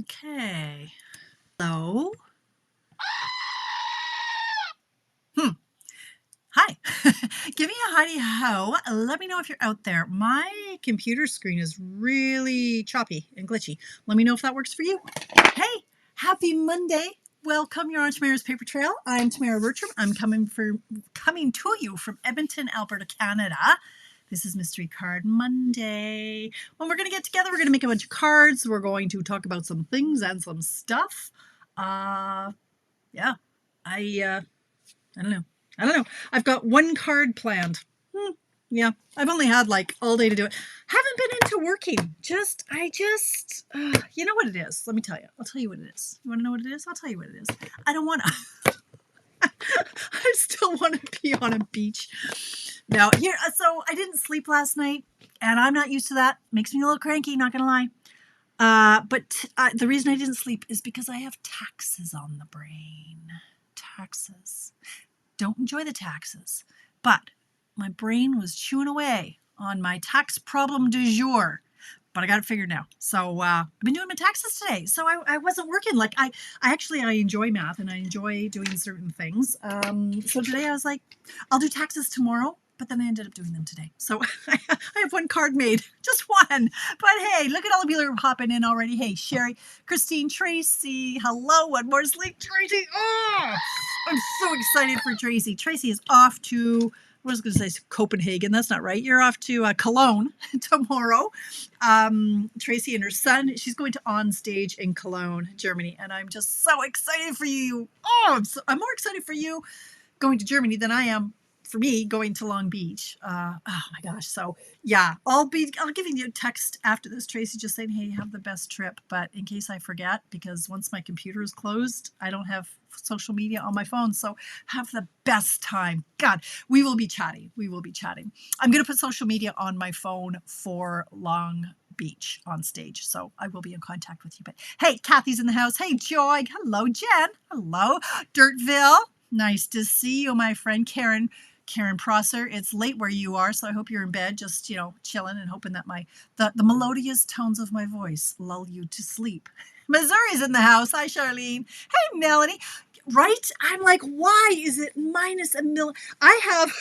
Okay. Hello. Hi. Give me a hidey ho. Let me know if you're out there. My computer screen is really choppy and glitchy. Let me know if that works for you. Hey, happy Monday. Welcome. You're on Tamara's Paper Trail. I'm Tamara Bertram. I'm coming to you from Edmonton, Alberta, Canada. This is Mystery Card Monday. When we're going to get together, we're going to make a bunch of cards. We're going to talk about some things and some stuff. Yeah. I don't know. I've got one card planned. Yeah, I've only had like all day to do it. Haven't been into working. You know what it is. Let me tell you. I'll tell you what it is. You want to know what it is? I'll tell you what it is. I don't want to. I still want to be on a beach. Now, here, so I didn't sleep last night, and I'm not used to that. Makes me a little cranky, not gonna lie. But the reason I didn't sleep is because I have taxes on the brain. Taxes. Don't enjoy the taxes, but my brain was chewing away on my tax problem du jour, but I got it figured now. So I've been doing my taxes today. So I wasn't working. Like I enjoy math and I enjoy doing certain things. So today I was like, I'll do taxes tomorrow. But then I ended up doing them today. So I have one card made, just one. But hey, look at all the people who are popping in already. Hey, Sherry, Christine, Tracy. Hello, one more sleep, Tracy. Oh, I'm so excited for Tracy. Tracy is off to, I was going to say Copenhagen. That's not right. You're off to Cologne tomorrow. Tracy and her son, she's going to On Stage in Cologne, Germany. And I'm just so excited for you. Oh, I'm more excited for you going to Germany than I am for me going to Long Beach. Oh my gosh. So yeah, I'll give you a text after this, Tracy, just saying, hey, have the best trip. But in case I forget, because once my computer is closed, I don't have social media on my phone. So have the best time. God, we will be chatting. I'm going to put social media on my phone for Long Beach On Stage. So I will be in contact with you. But hey, Kathy's in the house. Hey, Joy. Hello, Jen. Hello, Dirtville. Nice to see you, my friend Karen Prosser. It's late where you are, so I hope you're in bed, just chilling and hoping that the melodious tones of my voice lull you to sleep. Missouri's in the house. Hi, Charlene. Hey, Melanie. Right? I'm like, why is it minus a mil? I've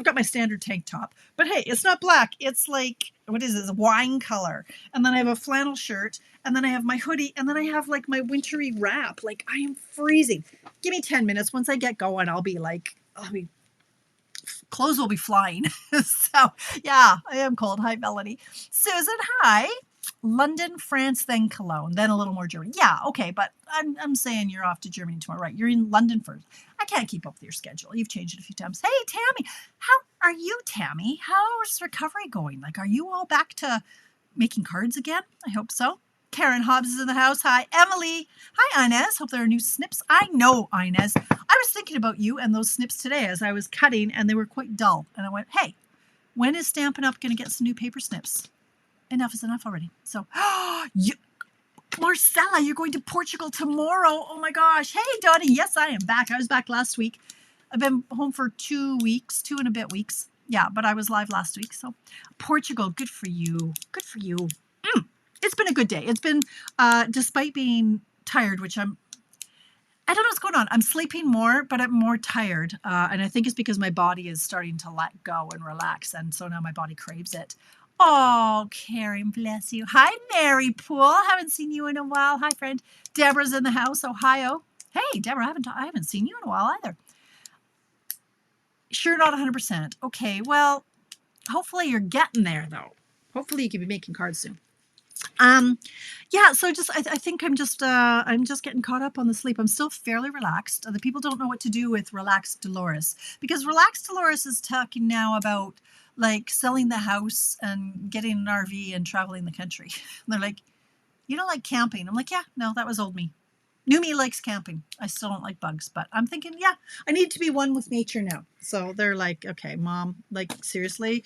got my standard tank top, but hey, it's not black. It's like, what is this? Wine color. And then I have a flannel shirt, and then I have my hoodie, and then I have like my wintry wrap. Like I am freezing. Give me 10 minutes. Once I get going, clothes will be flying. So yeah, I am cold. Hi, Melanie. Susan, hi. London, France, then Cologne, then a little more Germany. Yeah, okay, but I'm saying you're off to Germany tomorrow, right? You're in London first. I can't keep up with your schedule. You've changed it a few times. Hey, Tammy, how are you, Tammy? How's recovery going? Like, are you all back to making cards again? I hope so. Karen Hobbs is in the house. Hi, Emily. Hi, Inez. Hope there are new snips. I know, Inez. I was thinking about you and those snips today as I was cutting, and they were quite dull. And I went, hey, when is Stampin' Up going to get some new paper snips? Enough is enough already. So, Marcella, you're going to Portugal tomorrow. Oh my gosh. Hey, Dottie. Yes, I am back. I was back last week. I've been home for 2 weeks, 2 and a bit weeks. Yeah, but I was live last week. So, Portugal, good for you. Good for you. It's been a good day. It's been, despite being tired, which I don't know what's going on. I'm sleeping more, but I'm more tired. And I think it's because my body is starting to let go and relax. And so now my body craves it. Oh, Karen, bless you. Hi, Mary Poole. Haven't seen you in a while. Hi, friend. Deborah's in the house, Ohio. Hey, Deborah, I haven't seen you in a while either. Sure, not 100%. Okay, well, hopefully you're getting there, though. Hopefully you can be making cards soon. Yeah, so I think I'm just getting caught up on the sleep. I'm still fairly relaxed. The people don't know what to do with Relaxed Dolores, because Relaxed Dolores is talking now about like selling the house and getting an RV and traveling the country. And they're like, you don't like camping. I'm like, yeah, no, that was old me. New me likes camping. I still don't like bugs, but I'm thinking, yeah, I need to be one with nature now. So they're like, okay, Mom, like seriously.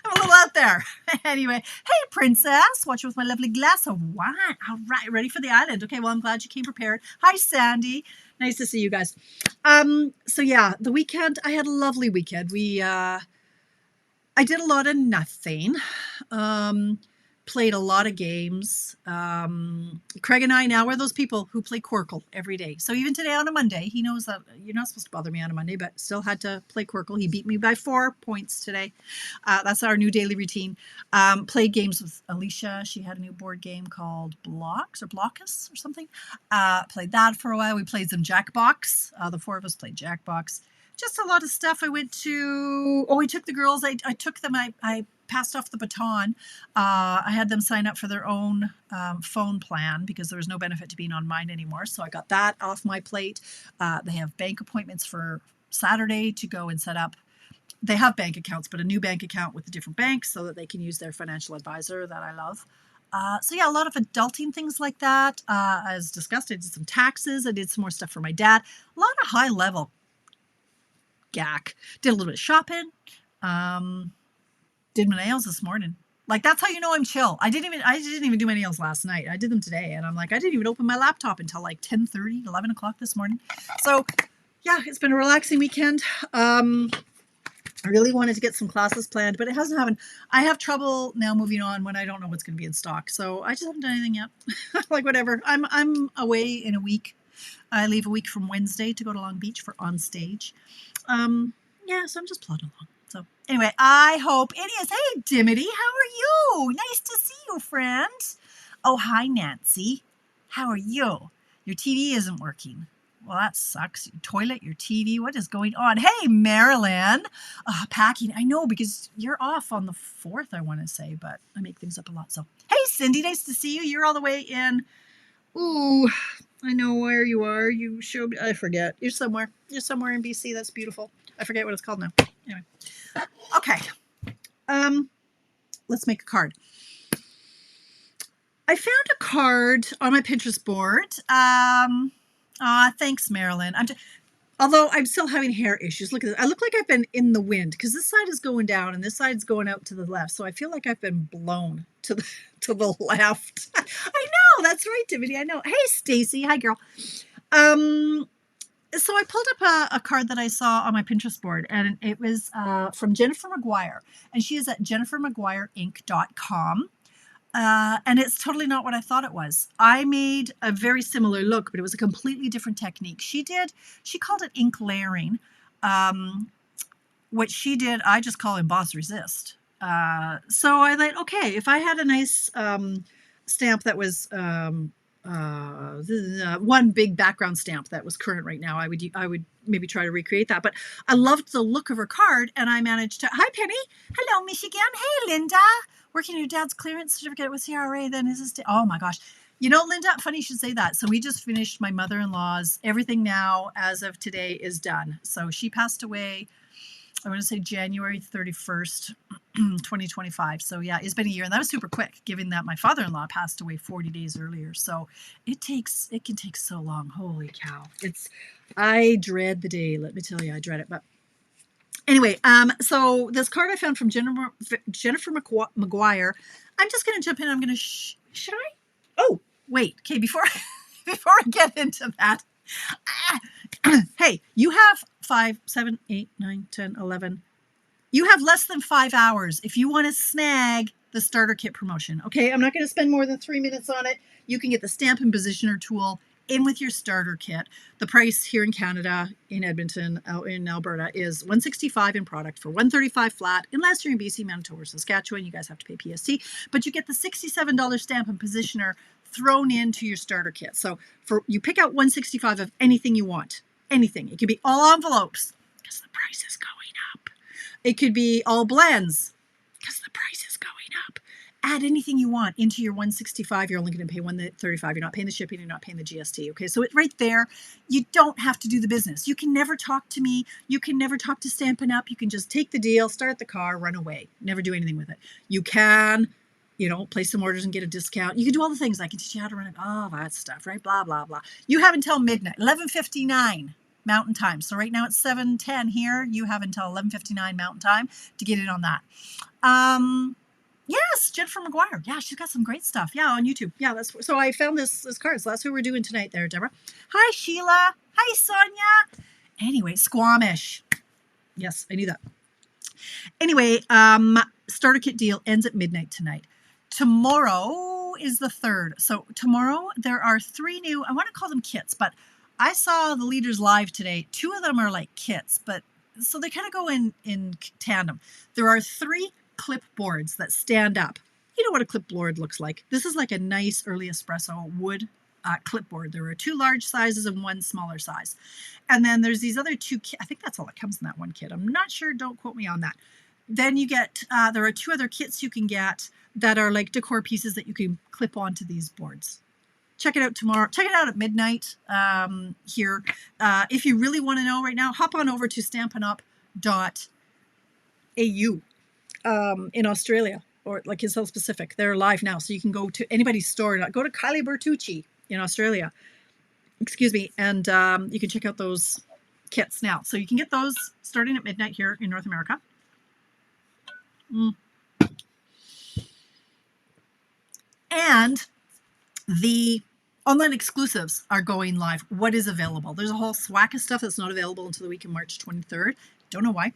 I'm a little out there. Anyway, hey, Princess. Watch with my lovely glass of wine. All right, ready for the island. Okay, well, I'm glad you came prepared. Hi, Sandy. Nice to see you guys. So yeah, the weekend, I had a lovely weekend. I did a lot of nothing. played a lot of games. Craig and I now are those people who play Quirkle every day. So even today on a Monday, he knows that you're not supposed to bother me on a Monday, but still had to play Quirkle. He beat me by 4 points today. That's our new daily routine. Played games with Alicia. She had a new board game called Blocks or Blockus or something. Played that for a while. We played some Jackbox. The 4 of us played Jackbox. Just a lot of stuff. I went to, we took the girls. I took them. I passed off the baton. I had them sign up for their own phone plan because there was no benefit to being on mine anymore. So I got that off my plate. They have bank appointments for Saturday to go and set up. They have bank accounts, but a new bank account with a different bank so that they can use their financial advisor that I love. So yeah, a lot of adulting things like that. As discussed, I did some taxes. I did some more stuff for my dad. A lot of high level gack. Did a little bit of shopping. Did my nails this morning. Like, that's how you know I'm chill. I didn't even do my nails last night. I did them today, and I'm like, I didn't even open my laptop until like 10:30, 11 o'clock this morning. So yeah, it's been a relaxing weekend. I really wanted to get some classes planned, but it hasn't happened. I have trouble now moving on when I don't know what's going to be in stock. So I just haven't done anything yet. Like, whatever. I'm away in a week. I leave a week from Wednesday to go to Long Beach for On Stage. Yeah, so I'm just plodding along. So anyway, I hope it is. Hey, Dimity, how are you? Nice to see you, friend. Oh, hi, Nancy. How are you? Your TV isn't working. Well, that sucks. Your toilet, your TV, what is going on? Hey, Marilyn. Packing. I know, because you're off on the 4th, I want to say, but I make things up a lot. So, hey, Cindy, nice to see you. You're all the way in. Ooh, I know where you are. You showed me. I forget. You're somewhere. You're somewhere in BC. That's beautiful. I forget what it's called now. Anyway. Okay. Let's make a card. I found a card on my Pinterest board. Thanks, Marilyn. Although I'm still having hair issues. Look at this. I look like I've been in the wind because this side is going down and this side's going out to the left. So I feel like I've been blown to the left. I know. That's right, Timothy. I know. Hey, Stacy. Hi, girl. So I pulled up a card that I saw on my Pinterest board, and it was from Jennifer McGuire, and she is at jennifermcguireinc.com. And it's totally not what I thought it was. I made a very similar look, but it was a completely different technique. She called it ink layering. What she did, I just call emboss resist. So I thought, okay, if I had a nice stamp that was one big background stamp that was current right now, I would maybe try to recreate that. But I loved the look of her card, and I managed to. Hi, Penny. Hello, Michigan. Hey, Linda. Working your dad's clearance certificate with CRA. Then is this? Oh my gosh. You know, Linda, funny you should say that. So we just finished my mother-in-law's. Everything now, as of today, is done. So she passed away, I want to say January 31st, 2025. So yeah, it's been a year, and that was super quick, given that my father-in-law passed away 40 days earlier. So it can take so long. Holy cow. I dread the day. Let me tell you, I dread it. But anyway, so this card I found from Jennifer McGuire. I'm just going to jump in. I'm going to, should I? Oh, wait. Okay, before I get into that, hey, you have 5, 7, 8, 9, 10, 11. You have less than 5 hours if you want to snag the starter kit promotion. Okay, I'm not going to spend more than 3 minutes on it. You can get the Stampin' Positioner tool in with your starter kit. The price here in Canada, in Edmonton, in Alberta, is $165 in product for $135 flat. Unless you're in BC, Manitoba, or Saskatchewan, you guys have to pay PST. But you get the $67 Stampin' Positioner thrown into your starter kit. So you pick out $165 of anything you want. Anything. It could be all envelopes because the price is going up. It could be all blends because the price is going up. Add anything you want into your $165. You're only going to pay $135. You're not paying the shipping. You're not paying the GST. Okay, so right there, you don't have to do the business. You can never talk to me. You can never talk to Stampin' Up. You can just take the deal, start the car, run away. Never do anything with it. You can, place some orders and get a discount. You can do all the things. I can teach you how to run it. All that stuff, right? Blah, blah, blah. You have until midnight, 11:59 Mountain Time. So right now it's 7:10 here. You have until 11:59 Mountain Time to get in on that. Yes, Jennifer McGuire. Yeah, she's got some great stuff. Yeah, on YouTube. Yeah, so I found this card. So that's what we're doing tonight there, Deborah. Hi, Sheila. Hi, Sonia. Anyway, Squamish. Yes, I knew that. Anyway, starter kit deal ends at midnight tonight. tomorrow is the 3rd. So tomorrow there are 3 new, I want to call them kits, but I saw the leaders live today. 2 of them are like kits, but so they kind of go in tandem. There are 3 clipboards that stand up. You know what a clipboard looks like. This is like a nice early espresso wood clipboard. There are 2 large sizes and 1 smaller size. And then there's these other 2, I think that's all that comes in that 1 kit. I'm not sure, don't quote me on that. Then you get, there are 2 other kits you can get that are like decor pieces that you can clip onto these boards. Check it out tomorrow. Check it out at midnight here. If you really want to know right now, hop on over to stampinup.au in Australia, or like in South Pacific. They're live now, so you can go to anybody's store. Go to Kylie Bertucci in Australia, excuse me, and you can check out those kits now. So you can get those starting at midnight here in North America. And the online exclusives are going live. What is available? There's a whole swack of stuff that's not available until the week of March 23rd. Don't know why.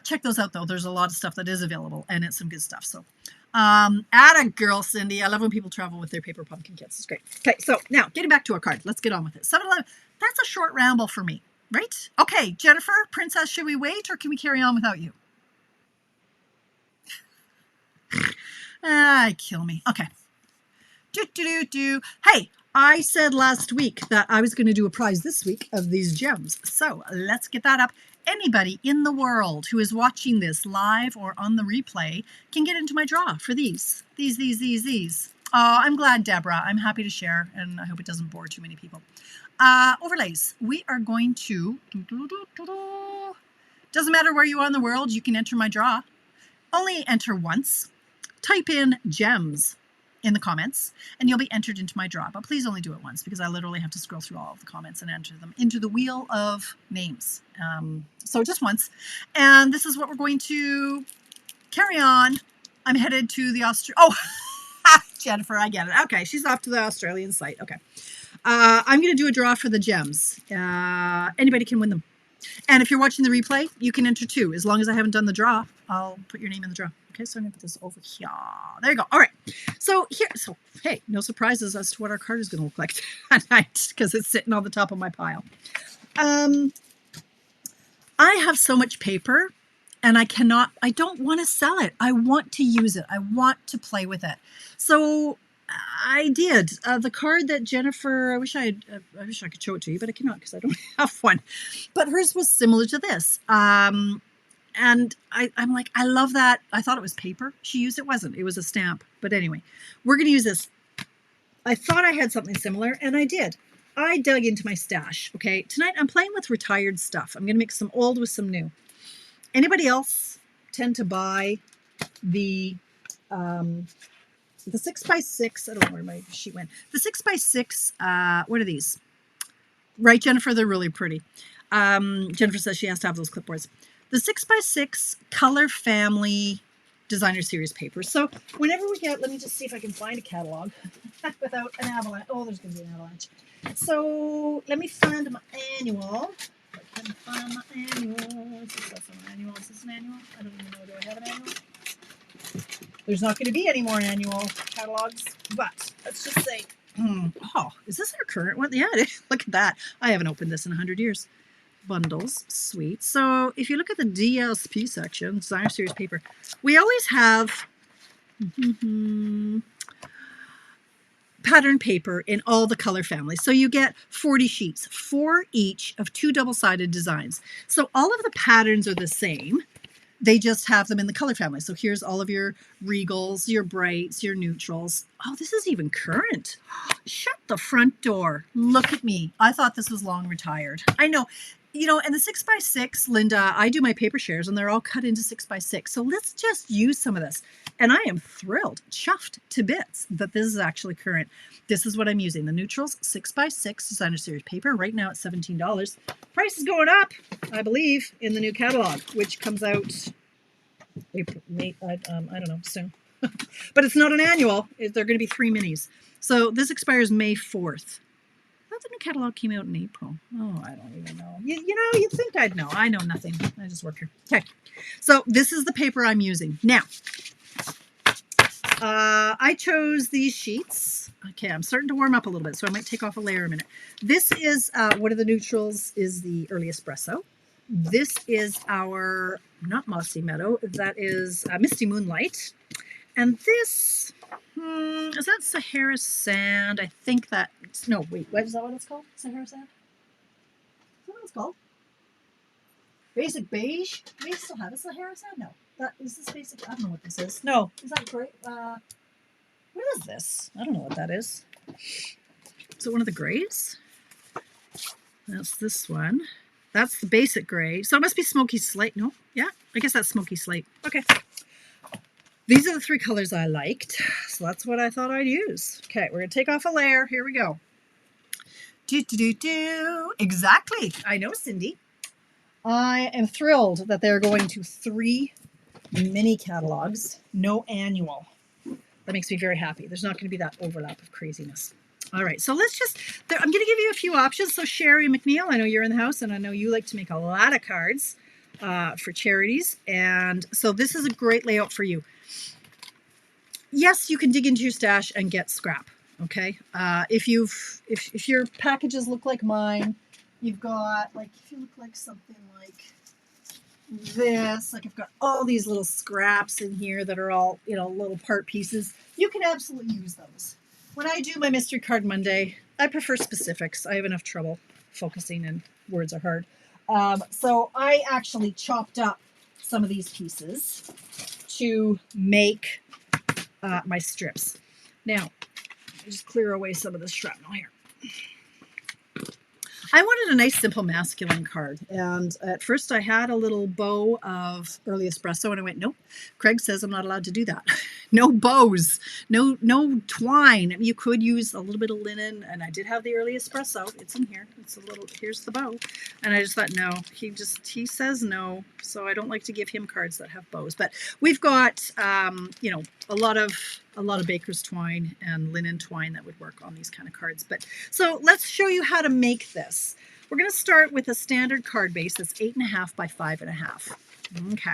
Check those out, though. There's a lot of stuff that is available, and it's some good stuff. So, atta girl, Cindy. I love when people travel with their paper pumpkin kits. It's great. Okay, so now getting back to our card. Let's get on with it. 7-Eleven. That's a short ramble for me, right? Okay, Jennifer, Princess, should we wait, or can we carry on without you? Kill me. Okay. Hey, I said last week that I was going to do a prize this week of these gems. So let's get that up. Anybody in the world who is watching this live or on the replay can get into my draw for these. These. Oh, I'm glad, Deborah. I'm happy to share, and I hope it doesn't bore too many people. Overlays. We are going to... Doesn't matter where you are in the world, you can enter my draw. Only enter once. Type in gems in the comments, and you'll be entered into my draw. But please only do it once, because I literally have to scroll through all of the comments and enter them into the wheel of names. So just once. And this is what we're going to carry on. I'm headed to the Jennifer, I get it. Okay, she's off to the Australian site. Okay. I'm going to do a draw for the gems. Anybody can win them. And if you're watching the replay, you can enter too. As long as I haven't done the draw, I'll put your name in the draw. Okay, so I'm going to put this over here. There you go. All right. So hey, no surprises as to what our card is going to look like tonight, because it's sitting on the top of my pile. I have so much paper, and I don't want to sell it. I want to use it. I want to play with it. So I did. The card that Jennifer, I wish I could show it to you, but I cannot because I don't have one. But hers was similar to this. And I'm like, I love that. I thought it was paper she used. It wasn't. It was a stamp. But anyway, we're going to use this. I thought I had something similar, and I did. I dug into my stash. Okay, tonight I'm playing with retired stuff. I'm going to mix some old with some new. Anybody else tend to buy the 6x6? I don't know where my sheet went. The 6x6, what are these? Right, Jennifer? They're really pretty. Jennifer says she has to have those clipboards. The 6x6 Color Family Designer Series paper. So whenever we get, let me just see if I can find a catalog without an avalanche. Oh, there's going to be an avalanche. So let me find my annual. I can find my annual. Is this an annual? Is this an annual? I don't even know. Do I have an annual? There's not going to be any more annual catalogs, but let's just say, oh, is this our current one? Yeah, look at that. I haven't opened this in 100 years. Bundles, sweet. So if you look at the DSP section, Designer Series paper, we always have pattern paper in all the color families. So you get 40 sheets, 4 each of 2 double-sided designs. So all of the patterns are the same. They just have them in the color family. So here's all of your regals, your brights, your neutrals. Oh, this is even current. Shut the front door. Look at me. I thought this was long retired. I know. You know, and the 6x6, Linda, I do my paper shares, and they're all cut into 6x6. So let's just use some of this. And I am thrilled, chuffed to bits that this is actually current. This is what I'm using. The neutrals, 6x6 Designer Series paper. Right now it's $17. Price is going up, I believe, in the new catalog, which comes out April, May, I don't know, soon. But it's not an annual. They're going to be 3 minis. So this expires May 4th. I thought the new catalog came out in April. Oh, I don't even know. You know, you'd think I'd know. I know nothing. I just work here. Okay. So this is the paper I'm using. Now, I chose these sheets. Okay, I'm starting to warm up a little bit, so I might take off a layer in a minute. This is one of the neutrals is the early espresso. This is our, not Mossy Meadow, that is Misty Moonlight. And this, is that Sahara Sand? I think that, no, wait, what is that what it's called? Sahara Sand? Is that what it's called? Basic Beige? Do we still have a Sahara Sand? No. That, is this basic? I don't know what this is. No. Is that great? What is this? I don't know what that is. Is it one of the grays? That's this one. That's the basic gray. So it must be Smoky Slate. No? Yeah? I guess that's Smoky Slate. Okay. These are the three colors I liked. So that's what I thought I'd use. Okay, we're going to take off a layer. Here we go. Exactly. I know, Cindy. I am thrilled that they're going to 3 mini catalogs, no annual. That makes me very happy. There's not going to be that overlap of craziness. All right, so let's just, I'm going to give you a few options. So Sherry McNeil, I know you're in the house and I know you like to make a lot of cards for charities. And so this is a great layout for you. Yes, you can dig into your stash and get scrap. Okay. If your packages look like mine, you've got like, if you look like something like this, like I've got all these little scraps in here that are all, you know, little part pieces, you can absolutely use those. When I do my Mystery Card Monday, I prefer specifics. I have enough trouble focusing and words are hard. So I actually chopped up some of these pieces to make my strips. Now, I'll just clear away some of the shrapnel here. I wanted a nice, simple, masculine card. And at first I had a little bow of early espresso and I went, nope, Craig says I'm not allowed to do that. No bows, no twine. You could use a little bit of linen, and I did have the early espresso. It's in here. It's a little, here's the bow. And I just thought, no, he says no. So I don't like to give him cards that have bows. But we've got, you know, a lot of baker's twine and linen twine that would work on these kind of cards. But so let's show you how to make this. We're going to start with a standard card base that's 8.5 by 5.5. Okay.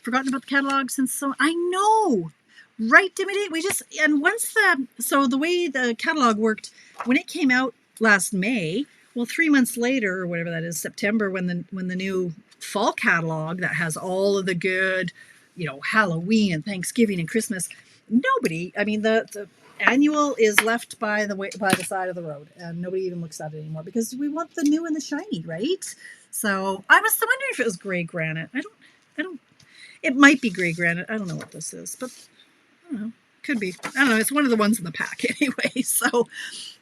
Forgotten about the catalog since so I know, right, Dimity? We just, and once so the way the catalog worked, when it came out last May, well, 3 months later, or whatever that is, September, when the new fall catalog that has all of the good, you know, Halloween and Thanksgiving and Christmas, nobody, I mean, the annual is left by the side of the road, and nobody even looks at it anymore because we want the new and the shiny, right? So I was wondering if it was gray granite. I don't. It might be gray granite. I don't know what this is, but I don't know. Could be. I don't know. It's one of the ones in the pack anyway. So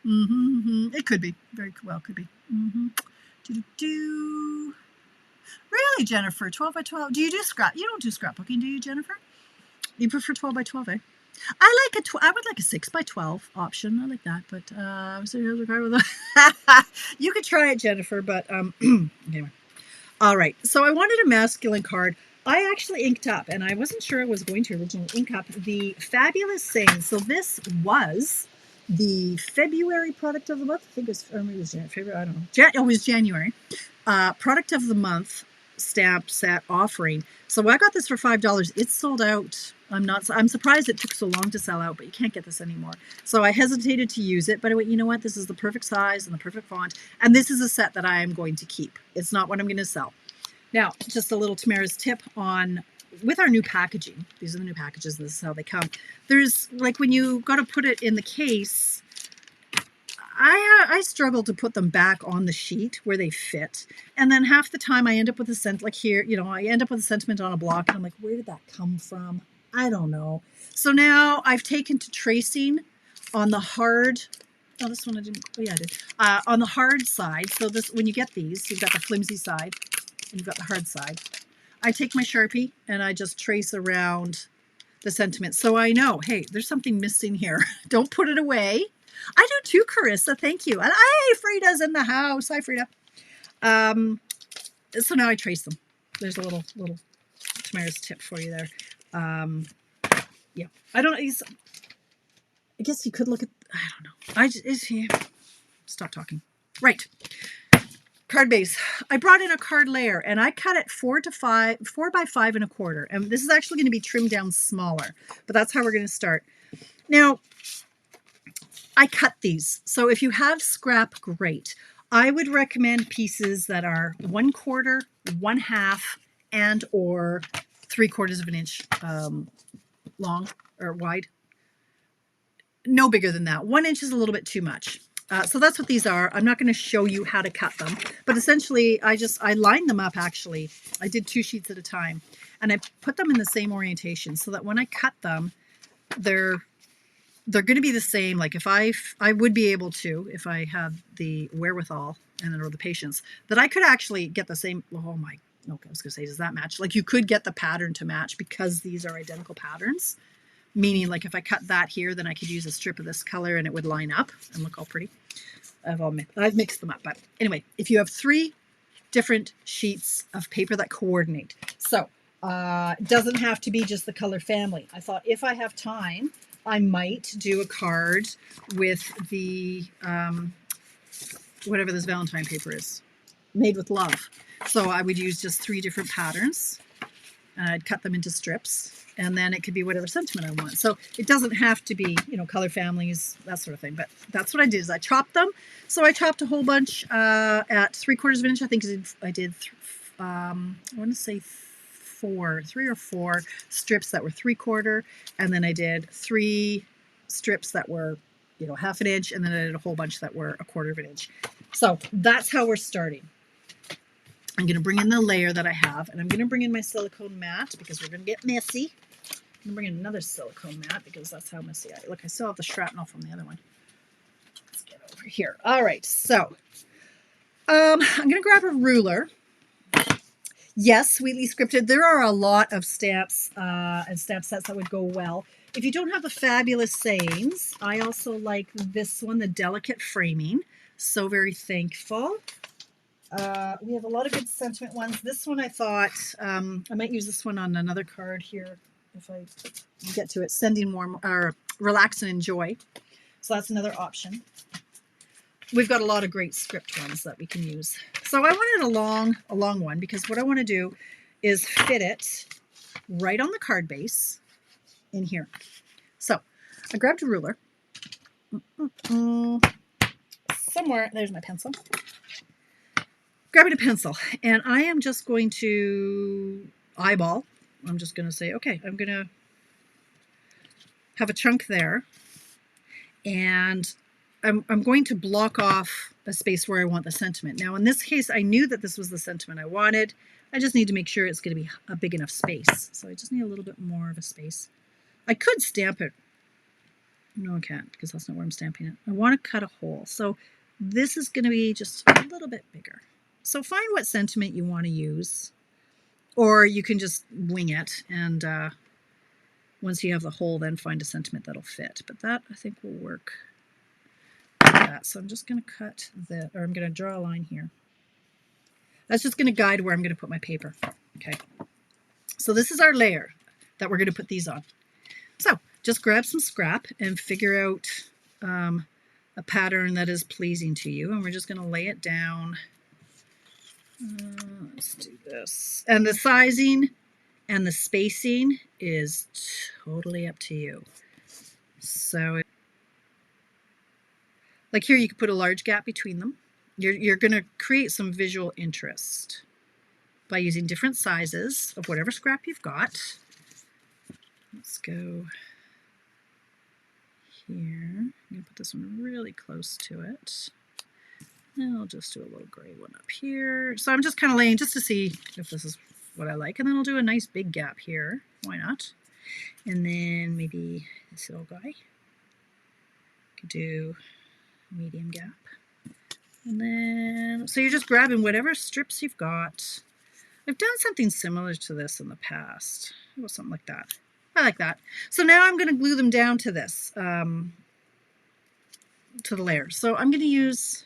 it could be. Very well, could be. Really, Jennifer? 12 by 12. Do you do scrap? You don't do scrapbooking, do you, Jennifer? You prefer 12 by 12, eh? I would like a 6 by 12 option. I like that, but you could try it, Jennifer. But anyway. All right. So I wanted a masculine card. I actually inked up, and I wasn't sure I was going to originally ink up the Fabulous Things. So this was the February product of the month. I think it was, or maybe it was February. I don't know. It was January. Product of the month stamp set offering. So I got this for $5. It's sold out. I'm surprised it took so long to sell out, but you can't get this anymore. So I hesitated to use it, but I went, you know what? This is the perfect size and the perfect font. And this is a set that I am going to keep. It's not what I'm going to sell. Now, just a little Tamara's tip on, with our new packaging, these are the new packages, this is how they come. There's, like when you got to put it in the case, I struggle to put them back on the sheet where they fit. And then half the time I end up with a scent, like here, you know, I end up with a sentiment on a block and I'm like, where did that come from? I don't know. So now I've taken to tracing on the hard, oh, this one I didn't, oh yeah, I did. On the hard side, so this, when you get these, you've got the flimsy side, and you've got the hard side. I take my Sharpie and I just trace around the sentiment. So I know, hey, there's something missing here. Don't put it away. I do too, Carissa. Thank you. And hey, Frida's in the house. Hi, Frida. So now I trace them. There's a little Tamara's tip for you there. Yeah, I don't. I guess you could look at. I don't know. Stop talking. Right. Card base. I brought in a card layer and I cut it 4 by 5.25. And this is actually going to be trimmed down smaller, but that's how we're going to start. Now, I cut these. So if you have scrap, great. I would recommend pieces that are 1/4, 1/2, and or 3/4 of an inch long or wide. No bigger than that. 1 inch is a little bit too much. So that's what these are. I'm not going to show you how to cut them, but essentially I lined them up actually. I did 2 sheets at a time and I put them in the same orientation so that when I cut them, they're going to be the same. Like if I would be able to, if I had the wherewithal and or the patience, that I could actually get the same. Oh my, okay, I was going to say, does that match? Like you could get the pattern to match because these are identical patterns. Meaning like if I cut that here, then I could use a strip of this color and it would line up and look all pretty. I've mixed them up. But anyway, if you have 3 different sheets of paper that coordinate. So it doesn't have to be just the color family. I thought if I have time, I might do a card with the, whatever this Valentine paper is, made with love. So I would use just 3 different patterns and I'd cut them into strips. And then it could be whatever sentiment I want. So it doesn't have to be, you know, color families, that sort of thing. But that's what I did is I chopped them. So I chopped a whole bunch at 3/4 of an inch. I think I did I want to say 3 or 4 strips that were 3/4. And then I did 3 strips that were, you know, 1/2 inch. And then I did a whole bunch that were 1/4 of an inch. So that's how we're starting. I'm going to bring in the layer that I have, and I'm going to bring in my silicone mat because we're going to get messy. I'm going to bring in another silicone mat because that's how messy I look. I still have the shrapnel from the other one. Let's get over here. All right, so I'm going to grab a ruler. Yes, Sweetly Scripted. There are a lot of stamps and stamp sets that would go well. If you don't have the fabulous sayings, I also like this one, the delicate framing. So very thankful. We have a lot of good sentiment ones. This one I thought, I might use this one on another card here if I get to it. Sending warm, or relax and enjoy. So that's another option. We've got a lot of great script ones that we can use. So I wanted a long one because what I want to do is fit it right on the card base in here. So I grabbed a ruler. Somewhere, there's my pencil. Grabbing a pencil, and I am just going to eyeball. I'm just going to say, okay, I'm going to have a chunk there, and I'm going to block off a space where I want the sentiment. Now, in this case, I knew that this was the sentiment I wanted. I just need to make sure it's going to be a big enough space. So I just need a little bit more of a space. I could stamp it. No, I can't because that's not where I'm stamping it. I want to cut a hole. So this is going to be just a little bit bigger. So find what sentiment you want to use, or you can just wing it, and once you have the hole, then find a sentiment that'll fit. But that, I think, will work like that. So I'm just going to cut I'm going to draw a line here. That's just going to guide where I'm going to put my paper. Okay. So this is our layer that we're going to put these on. So just grab some scrap and figure out a pattern that is pleasing to you, and we're just going to lay it down. Let's do this. And the sizing and the spacing is totally up to you. So, like here, you could put a large gap between them. You're going to create some visual interest by using different sizes of whatever scrap you've got. Let's go here. I'm going to put this one really close to it. And I'll just do a little gray one up here. So I'm just kind of laying just to see if this is what I like. And then I'll do a nice big gap here. Why not? And then maybe this little guy. Could do a medium gap. And then, so you're just grabbing whatever strips you've got. I've done something similar to this in the past. It was something like that. I like that. So now I'm going to glue them down to this, to the layer. So I'm going to use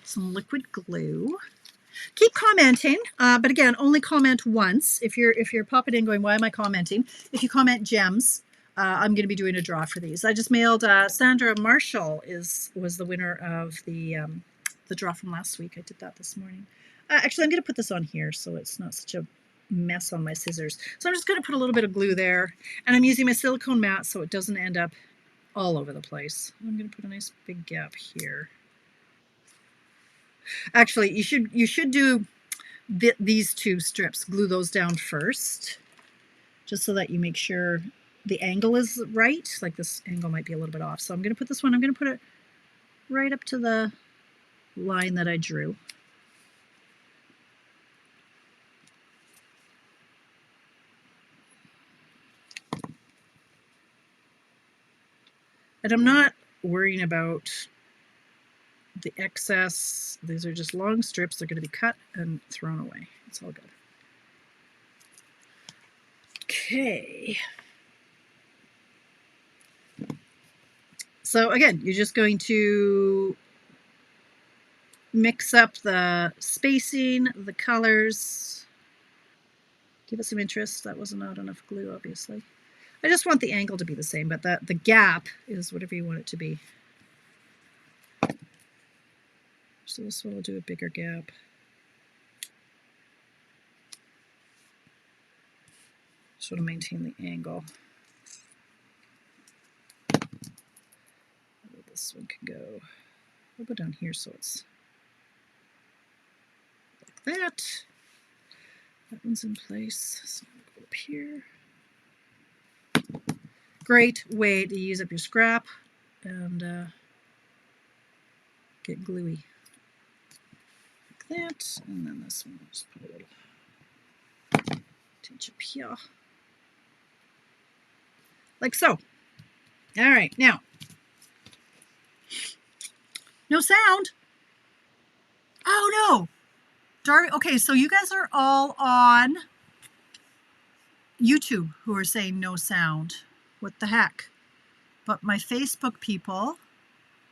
some liquid glue. Keep commenting, but again, only comment once. If you're popping in going, why am I commenting? If you comment gems, I'm going to be doing a draw for these. I just mailed Sandra Marshall was the winner of the the draw from last week. I did that this morning. Actually, I'm going to put this on here so it's not such a mess on my scissors. So I'm just going to put a little bit of glue there, and I'm using my silicone mat so it doesn't end up all over the place. I'm going to put a nice big gap here. Actually, you should do these two strips, glue those down first, just so that you make sure the angle is right. Like this angle might be a little bit off. So I'm going to put this one, I'm going to put it right up to the line that I drew. And I'm not worrying about the excess. These are just long strips. They're going to be cut and thrown away. It's all good. Okay. So again, you're just going to mix up the spacing, the colors, give it some interest. That wasn't not enough glue, obviously. I just want the angle to be the same, but the gap is whatever you want it to be. So this one will do a bigger gap. So to maintain the angle. This one can go, I'll go down here so it's like that. That one's in place. So I'll go up here. Great way to use up your scrap and get gluey. Like that. And then this one, I'll just put a little tinge up here. Like so. All right, now. No sound. Oh no. Darby, okay, so you guys are all on YouTube who are saying no sound. What the heck? But my Facebook people,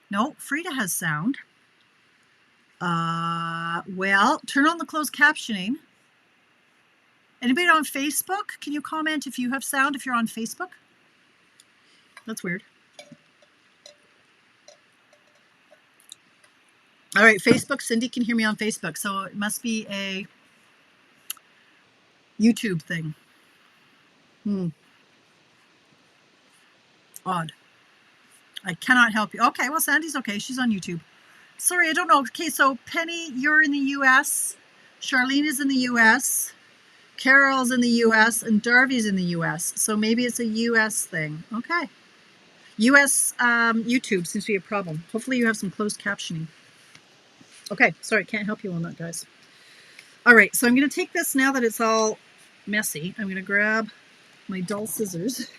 no, Frida has sound. Well, turn on the closed captioning. Anybody on Facebook? Can you comment if you have sound if you're on Facebook? That's weird. All right, Facebook. Cindy can hear me on Facebook, so it must be a YouTube thing. Odd. I cannot help you. Okay, well, Sandy's okay. She's on YouTube. Sorry, I don't know. Okay, so Penny, you're in the U.S. Charlene is in the U.S. Carol's in the U.S. and Darby's in the U.S. So maybe it's a U.S. thing. Okay. U.S. YouTube seems to be a problem. Hopefully you have some closed captioning. Okay, sorry, can't help you on that, guys. All right, so I'm going to take this now that it's all messy. I'm going to grab my dull scissors,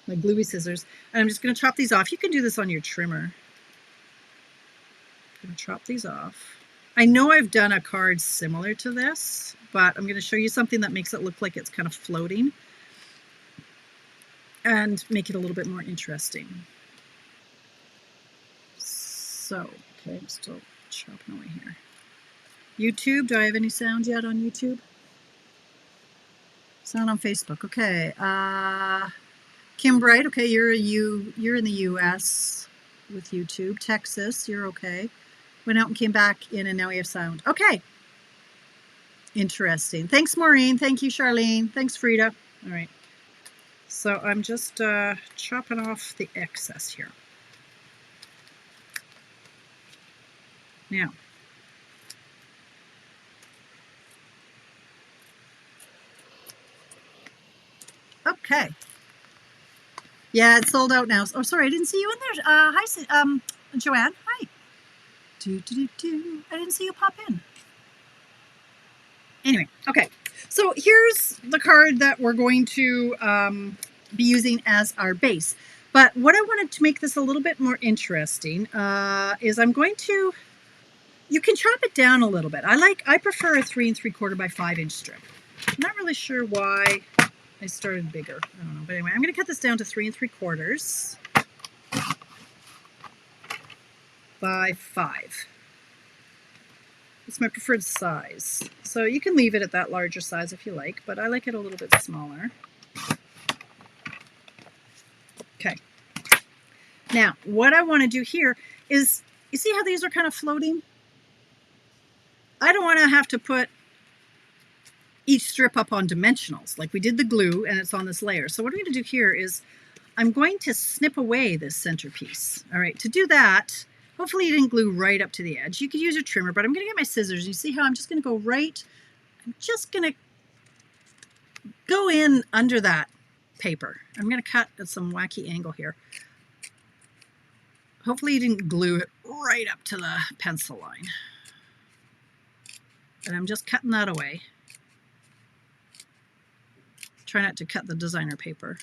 my gluey scissors, and I'm just going to chop these off. You can do this on your trimmer. I'm going to chop these off. I know I've done a card similar to this, but I'm going to show you something that makes it look like it's kind of floating and make it a little bit more interesting. So, okay, I'm still chopping away here. YouTube, do I have any sound yet on YouTube? Sound on Facebook, okay. Kim Bright, okay, you're in the US with YouTube. Texas, you're okay. Went out and came back in and now we have sound. Okay. Interesting. Thanks, Maureen. Thank you, Charlene. Thanks, Frida. All right. So I'm just chopping off the excess here. Now, okay. Yeah, it's sold out now. Oh, sorry, I didn't see you in there. Hi, Joanne. Hi. I didn't see you pop in. Anyway, okay. So here's the card that we're going to be using as our base. But what I wanted to make this a little bit more interesting is I'm going to, you can chop it down a little bit. I prefer a 3 3/4 by 5 inch strip. I'm not really sure why I started bigger. I don't know. But anyway, I'm going to cut this down to 3 3/4 by 5. It's my preferred size. So you can leave it at that larger size if you like, but I like it a little bit smaller. Okay. Now, what I want to do here is, you see how these are kind of floating? I don't want to have to put each strip up on dimensionals like we did the glue and it's on this layer. So what I'm going to do here is I'm going to snip away this centerpiece. All right, to do that, hopefully you didn't glue right up to the edge. You could use a trimmer, but I'm going to get my scissors. You see how I'm just going to go right, I'm just going to go in under that paper. I'm going to cut at some wacky angle here. Hopefully you didn't glue it right up to the pencil line. And I'm just cutting that away. Try not to cut the designer paper.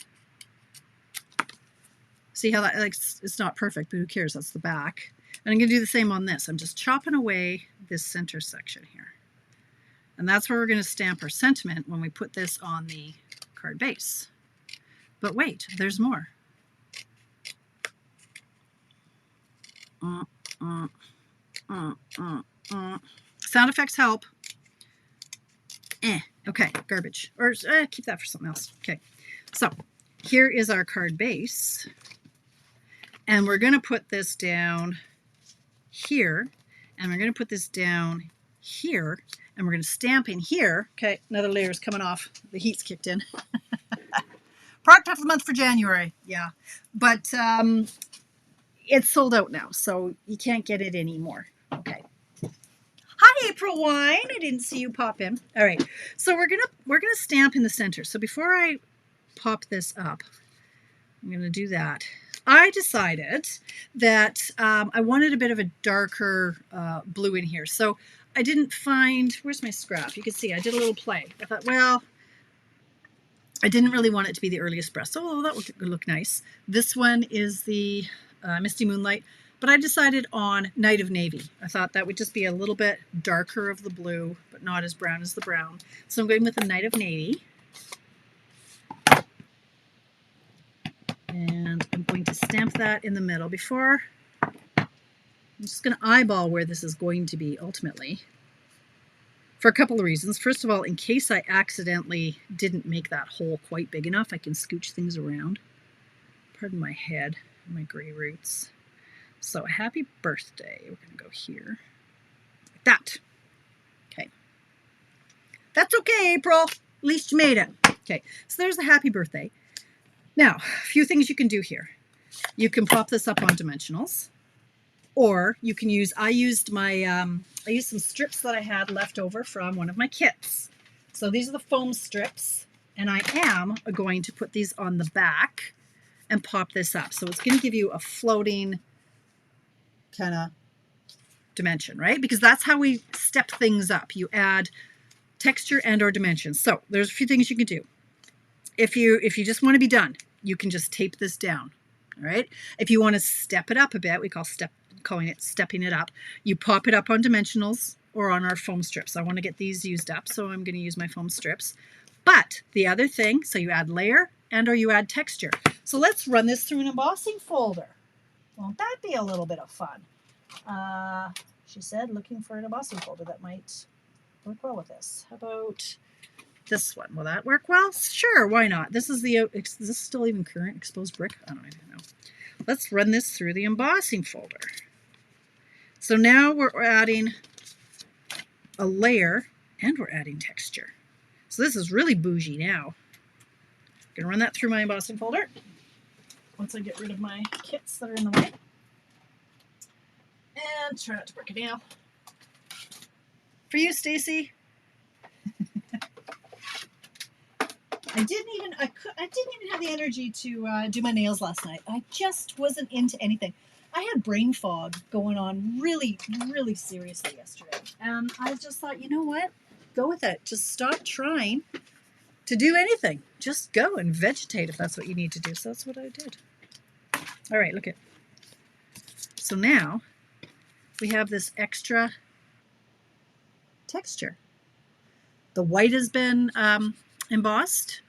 See how that, like, it's not perfect, but who cares? That's the back. And I'm going to do the same on this. I'm just chopping away this center section here. And that's where we're going to stamp our sentiment when we put this on the card base. But wait, there's more. Sound effects help. Okay, garbage. Or keep that for something else. Okay, so here is our card base. And we're going to put this down here. And we're going to put this down here. And we're going to stamp in here. Okay, another layer is coming off. The heat's kicked in. Product of the month for January. Yeah. But it's sold out now, so you can't get it anymore. Okay. Hi, April Wine. I didn't see you pop in. All right. So we're gonna stamp in the center. So before I pop this up, I'm gonna do that. I decided that I wanted a bit of a darker blue in here. So I didn't find, where's my scrap? You can see I did a little play. I thought, well, I didn't really want it to be the early espresso. Oh, that would look nice. This one is the Misty Moonlight, but I decided on Night of Navy. I thought that would just be a little bit darker of the blue, but not as brown as the brown. So I'm going with the Night of Navy. And I'm going to stamp that in the middle before. I'm just going to eyeball where this is going to be ultimately. For a couple of reasons. First of all, in case I accidentally didn't make that hole quite big enough, I can scooch things around. Pardon my head, my gray roots. So happy birthday. We're going to go here. Like that. Okay. That's okay, April. At least you made it. Okay, so there's the happy birthday. Now, a few things you can do here. You can pop this up on dimensionals. Or you can use, I used some strips that I had left over from one of my kits. So these are the foam strips, and I am going to put these on the back and pop this up. So it's going to give you a floating kind of dimension, right? Because that's how we step things up. You add texture and or dimensions. So there's a few things you can do. If you just want to be done, you can just tape this down. All right. If you want to step it up a bit, we calling it stepping it up. You pop it up on dimensionals or on our foam strips. I want to get these used up, so I'm going to use my foam strips. But the other thing, so you add layer and or you add texture. So let's run this through an embossing folder. Won't that be a little bit of fun? She said looking for an embossing folder that might work well with this. How about this one? Will that work well? Sure, why not? This is is this still even current? Exposed brick? I don't even know. Let's run this through the embossing folder. So now we're adding a layer and we're adding texture. So this is really bougie now. I'm going to run that through my embossing folder once I get rid of my kits that are in the way. And try not to break a nail. For you, Stacy. I didn't even have the energy to do my nails last night. I just wasn't into anything. I had brain fog going on really, really seriously yesterday. And I just thought, you know what? Go with it. Just stop trying to do anything. Just go and vegetate if that's what you need to do. So that's what I did. All right, look at. So now we have this extra texture. The white has been embossed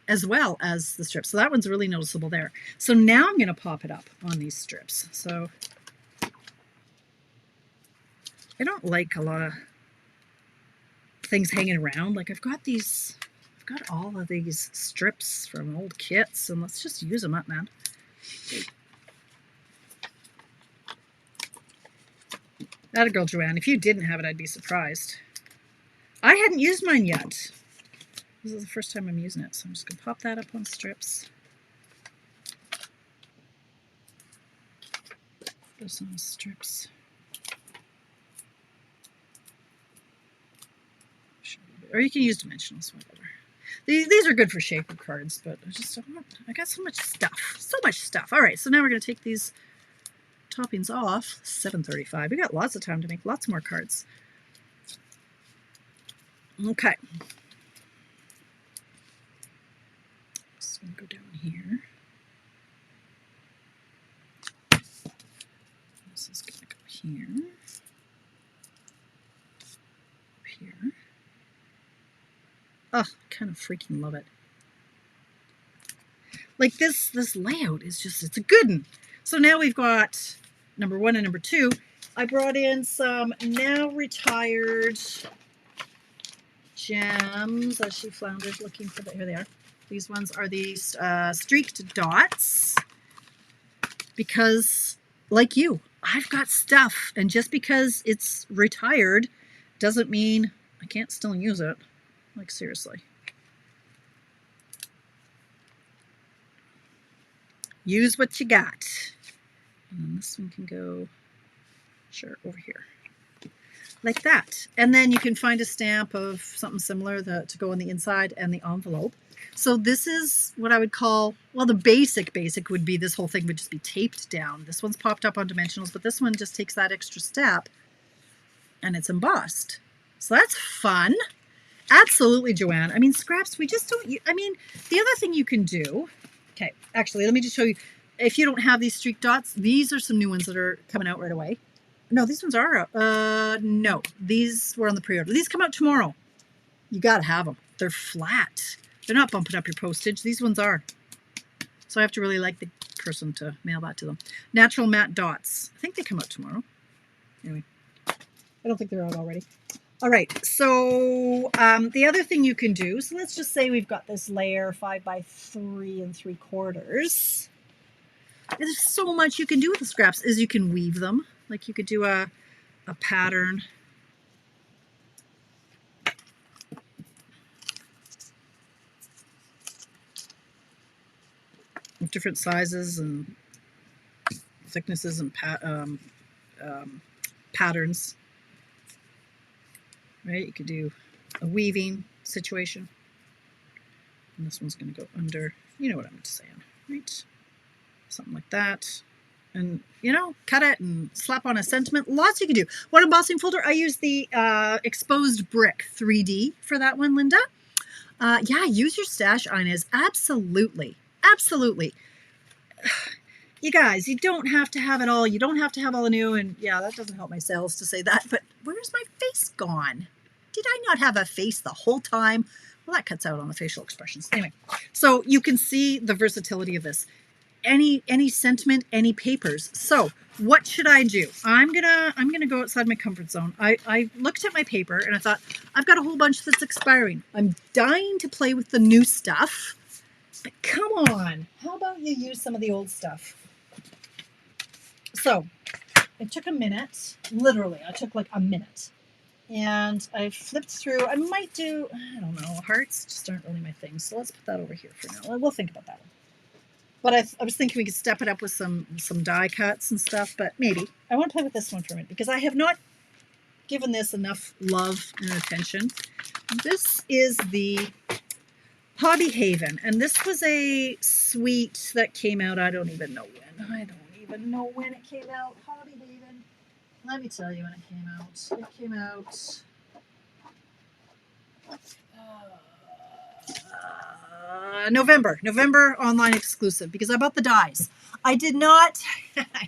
as well as the strips. So that one's really noticeable there. So now I'm going to pop it up on these strips. So I don't like a lot of things hanging around. Like I've got all of these strips from old kits, and let's just use them up, man. That a girl, Joanne. If you didn't have it, I'd be surprised. I hadn't used mine yet. This is the first time I'm using it, so I'm just going to pop that up on strips. This on strips. Or you can use dimensionals, whatever. These are good for shaper cards, but I got so much stuff. So much stuff. All right, so now we're going to take these toppings off. 7:35. We got lots of time to make lots more cards. Okay. So I'm going to go down here. This is going to go here. Here. Oh, I kind of freaking love it. Like this layout is just, it's a good one. So now we've got number 1 and number 2. I brought in some now retired gems as she floundered looking for here they are. These ones are these streaked dots because, like you, I've got stuff, and just because it's retired doesn't mean I can't still use it. Like, seriously. Use what you got. And then this one can go, sure, over here. Like that. And then you can find a stamp of something similar to go on the inside and the envelope. So this is what I would call, well, the basic would be this whole thing would just be taped down. This one's popped up on dimensionals, but this one just takes that extra step and it's embossed. So that's fun. Absolutely, Joanne. I mean, scraps, we just don't, I mean, the other thing you can do, okay, actually, let me just show you. If you don't have these streak dots, these are some new ones that are coming out right away. No, these ones are out. No, these were on the pre-order. These come out tomorrow. You got to have them. They're flat. They're not bumping up your postage. These ones are. So I have to really like the person to mail that to them. Natural matte dots. I think they come out tomorrow. Anyway, I don't think they're out already. All right, so the other thing you can do, so let's just say we've got this layer 5 by 3 3/4. There's so much you can do with the scraps, is you can weave them. Like you could do a pattern. With different sizes and thicknesses and patterns. Right, you could do a weaving situation. And this one's going to go under, you know what I'm saying, right? Something like that. And, you know, cut it and slap on a sentiment. Lots you can do. What embossing folder? I use the Exposed Brick 3D for that one, Linda. Yeah, use your stash, Inez. Absolutely. Absolutely. You guys, you don't have to have it all. You don't have to have all the new. And yeah, that doesn't help my sales to say that. But where's my face gone? Did I not have a face the whole time? Well, that cuts out on the facial expressions. Anyway, so you can see the versatility of this. Any sentiment, any papers. So what should I do? I'm gonna go outside my comfort zone. I looked at my paper and I thought, I've got a whole bunch that's expiring. I'm dying to play with the new stuff. But come on, how about you use some of the old stuff? So it took a minute, literally, I took like a minute. And I flipped through, I might do, I don't know, hearts just aren't really my thing. So let's put that over here for now. We'll think about that one. But I was thinking we could step it up with some die cuts and stuff, but maybe. I want to play with this one for a minute because I have not given this enough love and attention. This is the Hobby Haven, and this was a suite that came out, I don't even know when. I don't even know when it came out. Hobby Haven. Let me tell you when it came out. It came out November online exclusive because I bought the dies. I did not,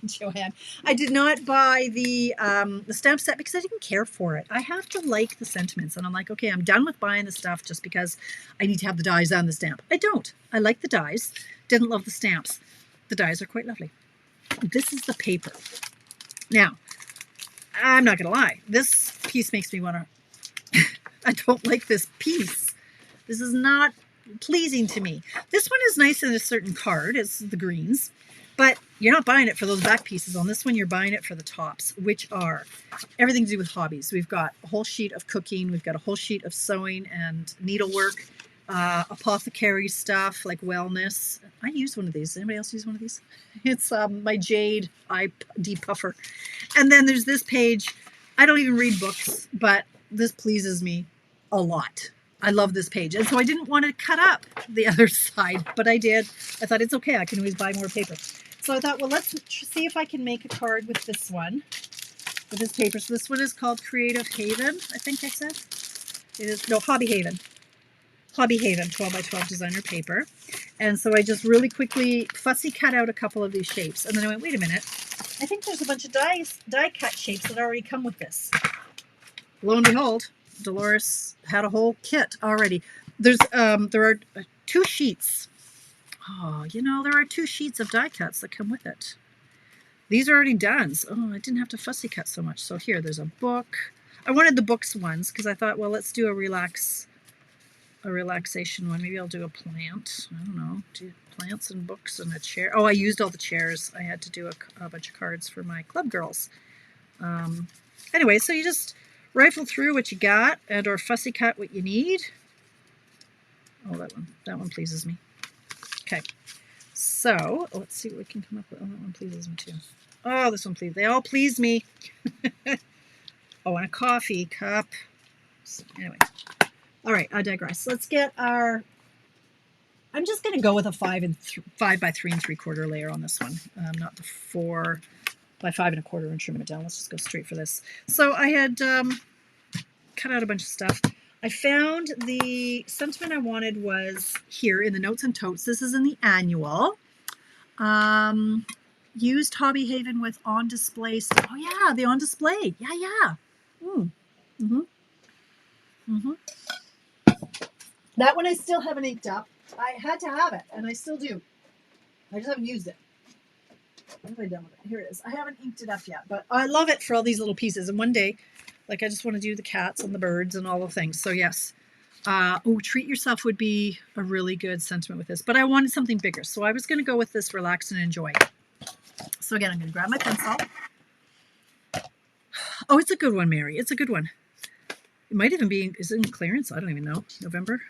Joanne, I did not buy the stamp set because I didn't care for it. I have to like the sentiments, and I'm like, okay, I'm done with buying the stuff just because I need to have the dies and the stamp. I don't. I like the dies. Didn't love the stamps. The dies are quite lovely. This is the paper. Now, I'm not going to lie. This piece makes me want to, I don't like this piece. This is not pleasing to me. This one is nice in a certain card. It's the greens. But you're not buying it for those back pieces. On this one, you're buying it for the tops, which are everything to do with hobbies. We've got a whole sheet of cooking. We've got a whole sheet of sewing and needlework, apothecary stuff like wellness. I use one of these. Anybody else use one of these? It's my Jade eye depuffer. And then there's this page. I don't even read books, but this pleases me a lot. I love this page. And so I didn't want to cut up the other side, but I did. I thought it's okay. I can always buy more paper. So I thought, well, let's see if I can make a card with this one, with this paper. So this one is called Creative Haven, I think I said. It is, no, Hobby Haven. Hobby Haven 12 by 12 designer paper. And so I just really quickly fussy cut out a couple of these shapes. And then I went, wait a minute. I think there's a bunch of die cut shapes that already come with this. Lo and behold, Dolores had a whole kit already. There are 2 sheets. Oh, you know, there are 2 sheets of die cuts that come with it. These are already done. So, I didn't have to fussy cut so much. So here, there's a book. I wanted the books ones because I thought, well, let's do a relaxation one. Maybe I'll do a plant. I don't know. Do plants and books and a chair. Oh, I used all the chairs. I had to do a bunch of cards for my club girls. Anyway, so you just rifle through what you got and or fussy cut what you need. Oh, that one pleases me. Okay, so let's see what we can come up with. Oh, that one pleases me too. Oh, this one pleases. They all please me. Oh, and a coffee cup. Anyway, all right. I digress. Let's get our. I'm just going to go with a 5 by 3 3/4 layer on this one, not the 4 by 5 1/4 and trim it down. Let's just go straight for this. So I had cut out a bunch of stuff. I found the sentiment I wanted was here in the Notes and Totes. This is in the annual. Used Hobby Haven with on display. Oh yeah, the on display. Yeah. That one I still haven't inked up. I had to have it, and I still do. I just haven't used it. What have I done with it? Here it is. I haven't inked it up yet, but I love it for all these little pieces. And one day, like I just want to do the cats and the birds and all the things. So yes. Treat yourself would be a really good sentiment with this. But I wanted something bigger. So I was going to go with this relax and enjoy. So again, I'm going to grab my pencil. Oh, it's a good one, Mary. It's a good one. It might even be, is it in clearance? I don't even know. November?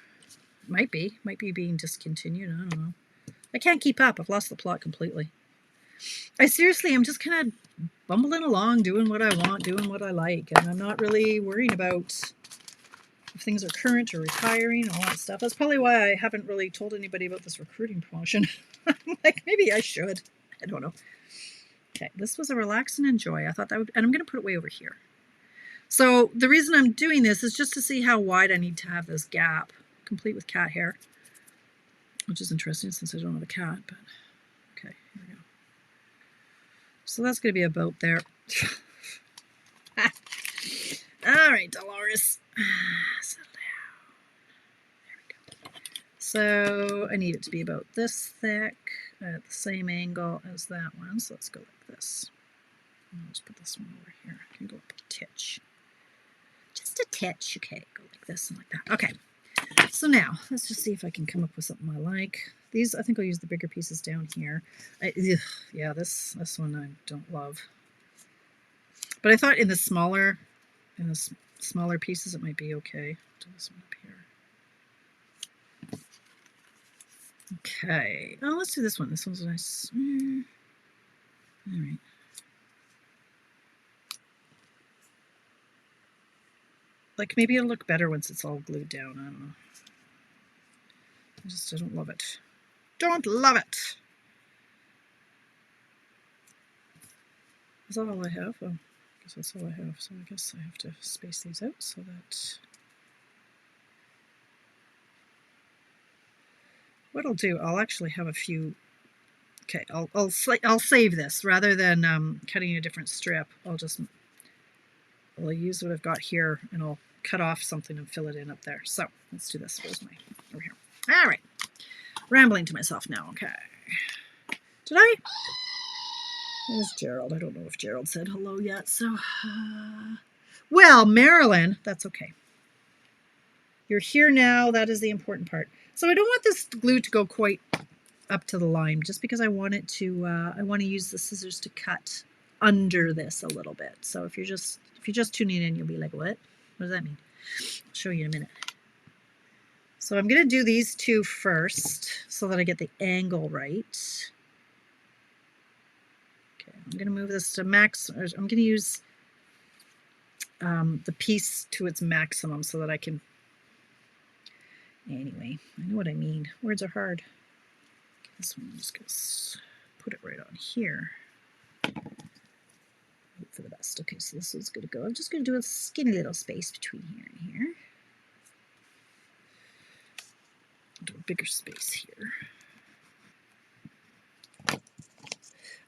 Might be being discontinued. I don't know. I can't keep up. I've lost the plot completely. I seriously am just kind of bumbling along, doing what I want, doing what I like. And I'm not really worrying about if things are current or retiring, all that stuff. That's probably why I haven't really told anybody about this recruiting promotion. Like, maybe I should. I don't know. Okay, this was a relax and enjoy. I thought that would, and I'm going to put it way over here. So the reason I'm doing this is just to see how wide I need to have this gap, complete with cat hair, which is interesting since I don't have a cat, but okay, here we go. So that's going to be about there. All right, Dolores. Settle down. There we go. So I need it to be about this thick at the same angle as that one. So let's go like this. I'll just put this one over here. I can go up a titch. Just a titch. Okay, go like this and like that. Okay. So now, let's just see if I can come up with something I like. These, I think I'll use the bigger pieces down here. Yeah, this one I don't love. But I thought in the smaller pieces it might be okay. Do this one up here. Okay. Oh, let's do this one. This one's nice. All right. Like, maybe it'll look better once it's all glued down. I don't know. I don't love it. Don't love it! Is that all I have? Oh, I guess that's all I have. So I guess I have to space these out so that... What I'll do, I'll actually have a few... Okay, I'll save this. Rather than cutting a different strip, I'll use what I've got here and I'll cut off something and fill it in up there. So let's do this. Where's my, over here. All right. Rambling to myself now. Okay. Did I? There's Gerald. I don't know if Gerald said hello yet. So, well, Marilyn, that's okay. You're here now. That is the important part. So I don't want this glue to go quite up to the line, just because I want it to, I want to use the scissors to cut under this a little bit. So if you're just tuning in, you'll be like, what does that mean? I'll show you in a minute. So I'm going to do these two first so that I get the angle right. Okay, I'm going to move this to max. I'm going to use the piece to its maximum so that I can, anyway, I know what I mean. Words are hard. This one, I'm just going to put it right on here. Hope for the best. Okay, so this is going to go. I'm just going to do a skinny little space between here and here. Do a bigger space here.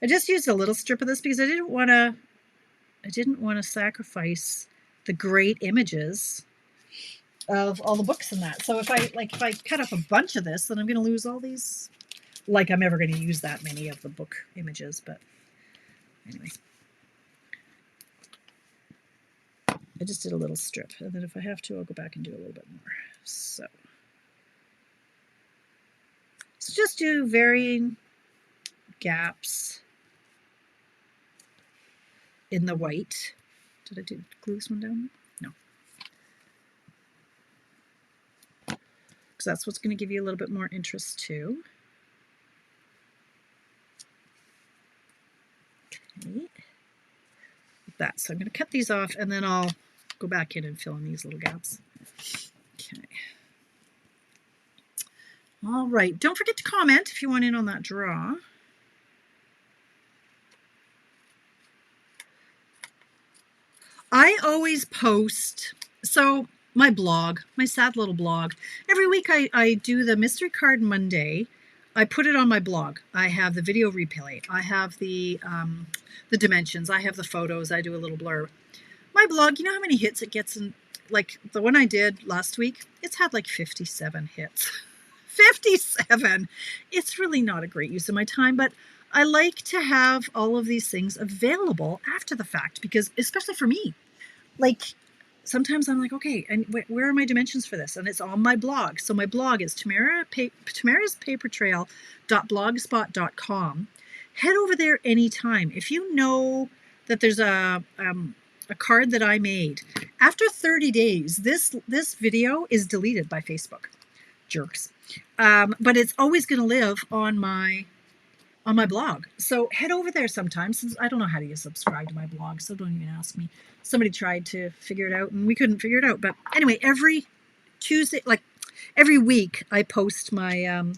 I just used a little strip of this because I didn't want to sacrifice the great images of all the books in that. So if I cut up a bunch of this, then I'm going to lose all these. Like I'm ever going to use that many of the book images, but anyway. I just did a little strip, and then if I have to, I'll go back and do a little bit more. So just do varying gaps in the white. Did I glue this one down? No. Because that's what's going to give you a little bit more interest too. Okay. Like that. So I'm going to cut these off, and then I'll go back in and fill in these little gaps. Okay. All right. Don't forget to comment if you want in on that draw. I always post, so my blog, my sad little blog, every week I do the Mystery Card Monday. I put it on my blog. I have the video replay. I have the dimensions. I have the photos. I do a little blurb. My blog, you know how many hits it gets in, like the one I did last week, it's had like 57 hits. 57! It's really not a great use of my time, but I like to have all of these things available after the fact because, especially for me, like sometimes I'm like, okay, and where are my dimensions for this? And it's on my blog. So my blog is tamaraspapertrail.blogspot.com. Head over there anytime. If you know that there's a card that I made, after 30 days, this video is deleted by Facebook. Jerks. But it's always going to live on my blog. So head over there sometime. Since I don't know how to subscribe to my blog, so don't even ask me. Somebody tried to figure it out and we couldn't figure it out. But anyway, every Tuesday, like every week, I post my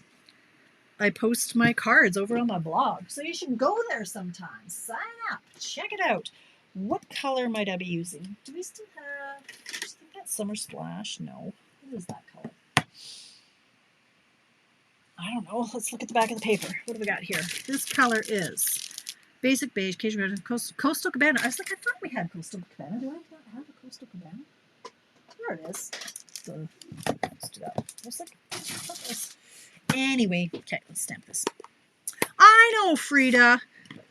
cards over on my blog. So you should go there sometime. Sign up. Check it out. What color might I be using? Do we still have? I think that's Summer Splash. No. What is that color? I don't know. Let's look at the back of the paper. What do we got here? This color is Basic Beige, Coastal Cabana. I was like, I thought we had Coastal Cabana. Do I not have a Coastal Cabana? There it is. So let's do that. Looks like this. Anyway, okay, let's stamp this. I know, Frida.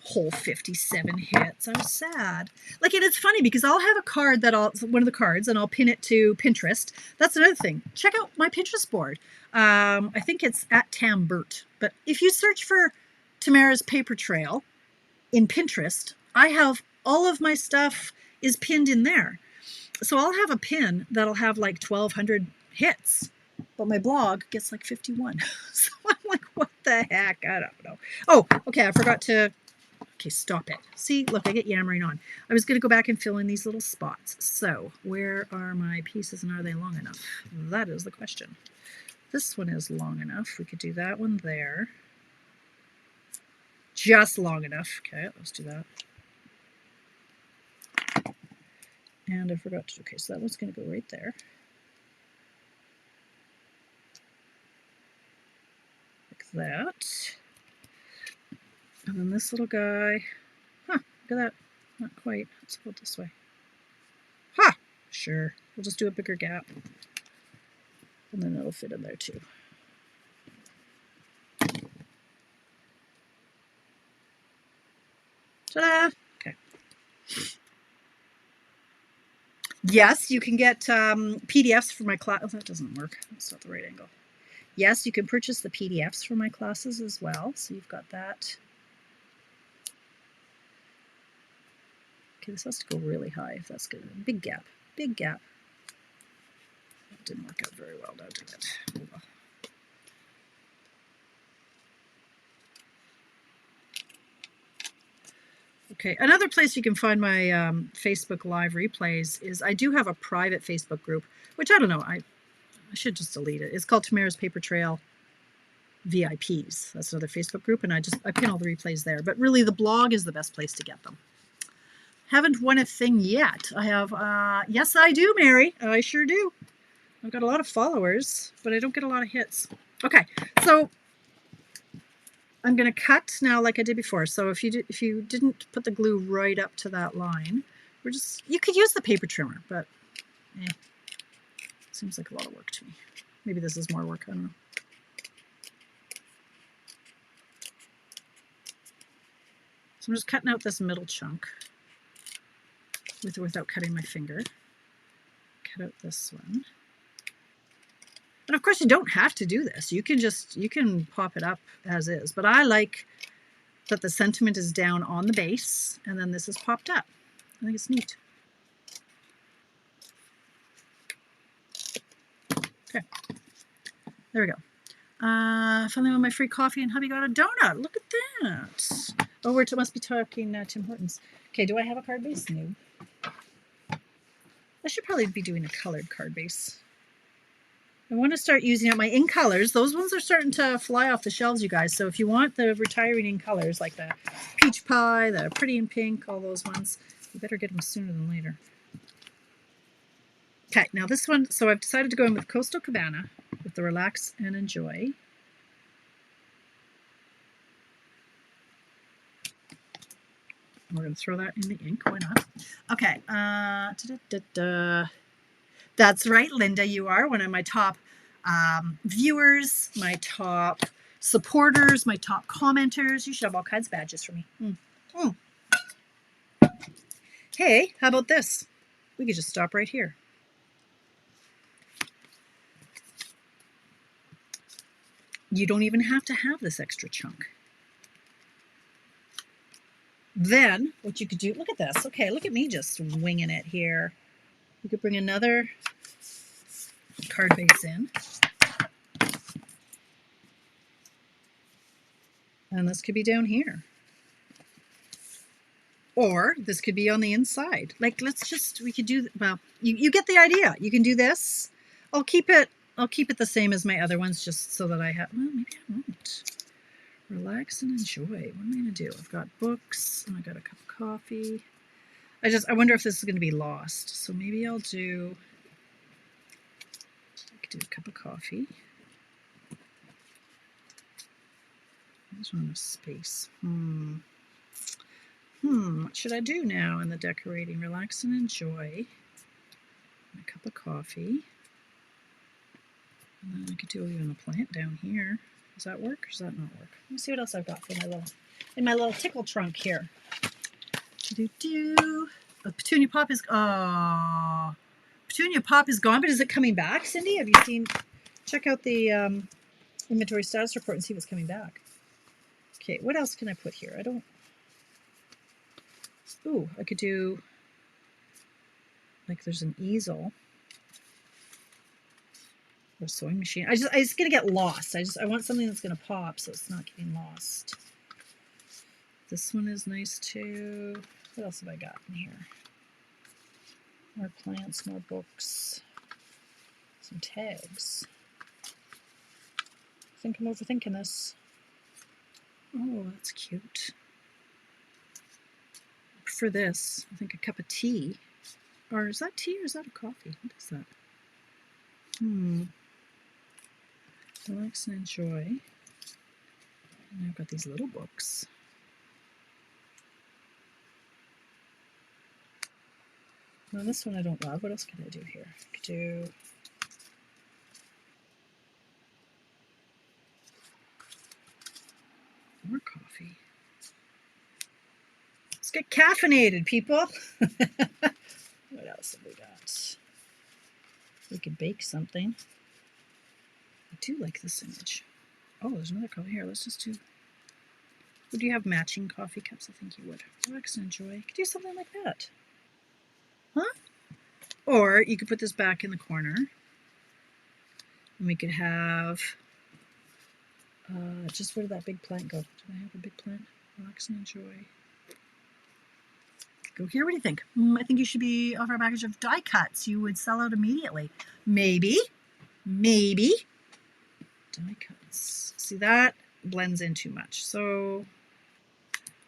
Whole 57 hits. I'm sad. Like, and it's funny because I'll have a card one of the cards, and I'll pin it to Pinterest. That's another thing. Check out my Pinterest board. I think it's at Tambert. But if you search for Tamara's Paper Trail in Pinterest, I have all of my stuff is pinned in there. So I'll have a pin that'll have like 1,200 hits. But my blog gets like 51. So I'm like, what the heck? I don't know. Oh, okay. I forgot to... Okay, stop it. See, look, I get yammering on. I was going to go back and fill in these little spots. So where are my pieces and are they long enough? That is the question. This one is long enough. We could do that one there. Just long enough. Okay, let's do that. And I forgot to... Okay, so that one's going to go right there. Like that. And then this little guy, look at that, not quite, let's go this way. Sure, we'll just do a bigger gap. And then it'll fit in there too. Ta-da! Okay. Yes, you can get PDFs for my class. Oh, that doesn't work, that's not the right angle. Yes, you can purchase the PDFs for my classes as well. So you've got that. Okay, this has to go really high if that's good. Big gap, big gap. That didn't work out very well, did it? Oh, well. Okay, another place you can find my Facebook Live replays is I do have a private Facebook group, which I don't know, I should just delete it. It's called Tamara's Paper Trail VIPs. That's another Facebook group, and I pin all the replays there. But really, the blog is the best place to get them. Haven't won a thing yet. I have, yes, I do, Mary. I sure do. I've got a lot of followers, but I don't get a lot of hits. Okay, so I'm going to cut now like I did before. So if you didn't put the glue right up to that line, you could use the paper trimmer, but seems like a lot of work to me. Maybe this is more work, I don't know. So I'm just cutting out this middle chunk without cutting my finger. Cut out this one. And of course you don't have to do this. You can pop it up as is, but I like that the sentiment is down on the base and then this is popped up. I think it's neat. Okay, there we go. Finally on my free coffee and hubby got a donut. Look at that. Oh, we must be talking Tim Hortons. Okay, do I have a card base? No. I should probably be doing a colored card base. I want to start using up my in colors. Those ones are starting to fly off the shelves, you guys. So if you want the retiring in colors, like the peach pie, the pretty in pink, all those ones, you better get them sooner than later. Okay, now this one, so I've decided to go in with Coastal Cabana with the Relax and Enjoy. We're going to throw that in the ink. Why not? Okay. That's right, Linda. You are one of my top viewers, my top supporters, my top commenters. You should have all kinds of badges for me. Hey, how about this? We could just stop right here. You don't even have to have this extra chunk. Then what you could do, look at this. Okay, look at me just winging it here. You could bring another card base in. And this could be down here. Or this could be on the inside. Like, we could do, well, you get the idea. You can do this. I'll keep it the same as my other ones just so that I have, well, maybe I won't. Relax and enjoy. What am I going to do? I've got books and I got a cup of coffee. I wonder if this is going to be lost. So maybe I could do a cup of coffee. I just want enough space. What should I do now in the decorating? Relax and enjoy. A cup of coffee. And then I could do even a plant down here. Does that work or does that not work? Let me see what else I've got for my little tickle trunk here. The petunia pop is gone, but is it coming back, Cindy? Have you seen? Check out the inventory status report and see what's coming back. Okay, what else can I put here? I could do, like, there's an easel. Or a sewing machine. I just gonna get lost. I want something that's gonna pop so it's not getting lost. This one is nice too. What else have I got in here? More plants, more books, some tags. I think I'm overthinking this. Oh, that's cute. I prefer this. I think a cup of tea. Or is that tea or is that a coffee? What is that? Relax and enjoy. And I've got these little books. Now this one I don't love. What else can I do here? I could do more coffee. Let's get caffeinated, people. What else have we got? We could bake something. A do like this image. Oh, there's another color here. Let's just do. Would you have matching coffee cups? I think you would. Relax and enjoy. You could do something like that. Huh? Or you could put this back in the corner. And we could have, just where did that big plant go? Do I have a big plant? Relax and enjoy. Go here. What do you think? I think you should be offer a package of die cuts. You would sell out immediately. Maybe. Maybe. Die cuts. See, that blends in too much. So